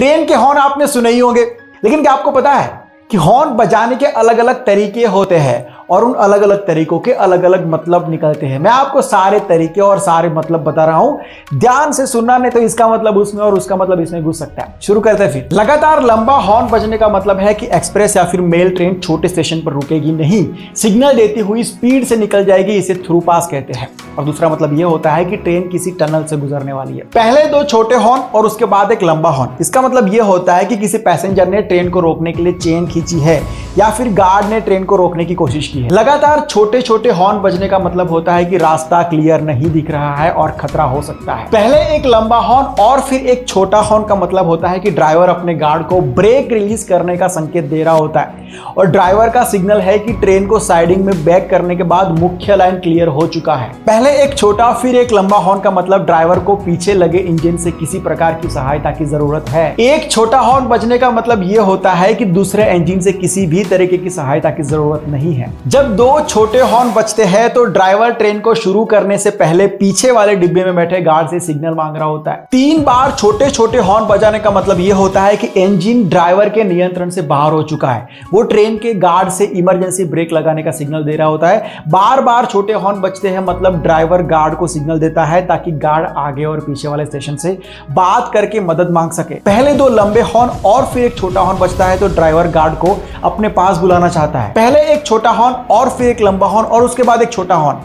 Train के horn आपने सुने ही होंगे, लेकिन क्या आपको पता है कि हॉर्न बजाने के अलग अलग तरीके होते हैं और उन अलग अलग तरीकों के अलग अलग मतलब निकलते हैं। मैं आपको सारे तरीके और सारे मतलब बता रहा हूं, ध्यान से सुनना, नहीं तो इसका मतलब उसमें और उसका मतलब इसमें घुस सकता है। शुरू करते हैं फिर। लगातार लंबा हॉर्न बजने का मतलब है कि एक्सप्रेस या फिर मेल ट्रेन छोटे स्टेशन पर रुकेगी नहीं, सिग्नल देती हुई स्पीड से निकल जाएगी, इसे थ्रू पास कहते हैं। और दूसरा मतलब यह होता है कि ट्रेन किसी टनल से गुजरने वाली है। पहले दो छोटे हॉर्न और उसके बाद एक लंबा हॉर्न, इसका मतलब यह होता है कि किसी पैसेंजर ने ट्रेन को रोकने के लिए चेन खींची है या फिर गार्ड ने ट्रेन को रोकने की कोशिश की है। लगातार छोटे छोटे हॉर्न बजने का मतलब होता है कि रास्ता क्लियर नहीं दिख रहा है और खतरा हो सकता है। पहले एक लंबा हॉर्न और फिर एक छोटा हॉर्न का मतलब होता है कि ड्राइवर अपने गार्ड को ब्रेक रिलीज करने का संकेत दे रहा होता है और ड्राइवर का सिग्नल है कि ट्रेन को साइडिंग में बैक करने के बाद मुख्य लाइन क्लियर हो चुका है। पहले एक छोटा फिर एक लंबा हॉर्न का मतलब ड्राइवर को पीछे लगे इंजन से किसी प्रकार की सहायता की जरूरत है। एक छोटा हॉर्न बजने का मतलब यह होता है कि दूसरे इंजन से किसी भी तरीके की सहायता की जरूरत नहीं है। जब दो छोटे हॉर्न बजते हैं तो ड्राइवर ट्रेन को शुरू करने से पहले पीछे वाले डिब्बे में बैठे गार्ड से सिग्नल मांग रहा होता है। 3 बार छोटे छोटे हॉर्न बजाने का मतलब यह होता है कि इंजन ड्राइवर के नियंत्रण से बाहर हो चुका है, वो ट्रेन के गार्ड से इमरजेंसी ब्रेक लगाने का सिग्नल दे रहा होता है। बार बार छोटे हॉर्न बजते हैं मतलब ड्राइवर गार्ड को सिग्नल देता है ताकि गार्ड आगे और पीछे वाले स्टेशन से बात करके मदद मांग सके। पहले दो लंबे हॉर्न और फिर एक छोटा हॉर्न बजता है तो ड्राइवर गार्ड को अपने पास बुलाना चाहता है। पहले एक छोटा हॉर्न और फिर एक लंबा हॉर्न और उसके बाद एक छोटा हॉर्न,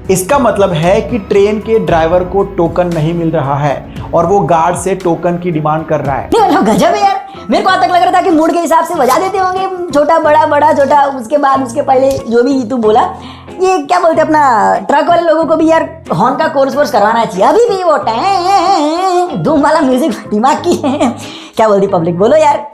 इसका मतलब है कि ट्रेन के ड्राइवर को टोकन नहीं मिल रहा है और वो गार्ड से टोकन की डिमांड कर रहा है। गजब है यार, मेरे को आज तक लग रहा था कि मूड के हिसाब से बजा देते होंगे, छोटा बड़ा बड़ा छोटा, उसके बाद उसके पहले जो भी तू बोला, ये क्या बोलते अपना ट्रक वाले लोगों को भी यार हॉर्न का कोर्स करवाना चाहिए। अभी भी वो धूम वाला म्यूजिक दिमाग की क्या बोलती पब्लिक, बोलो यार।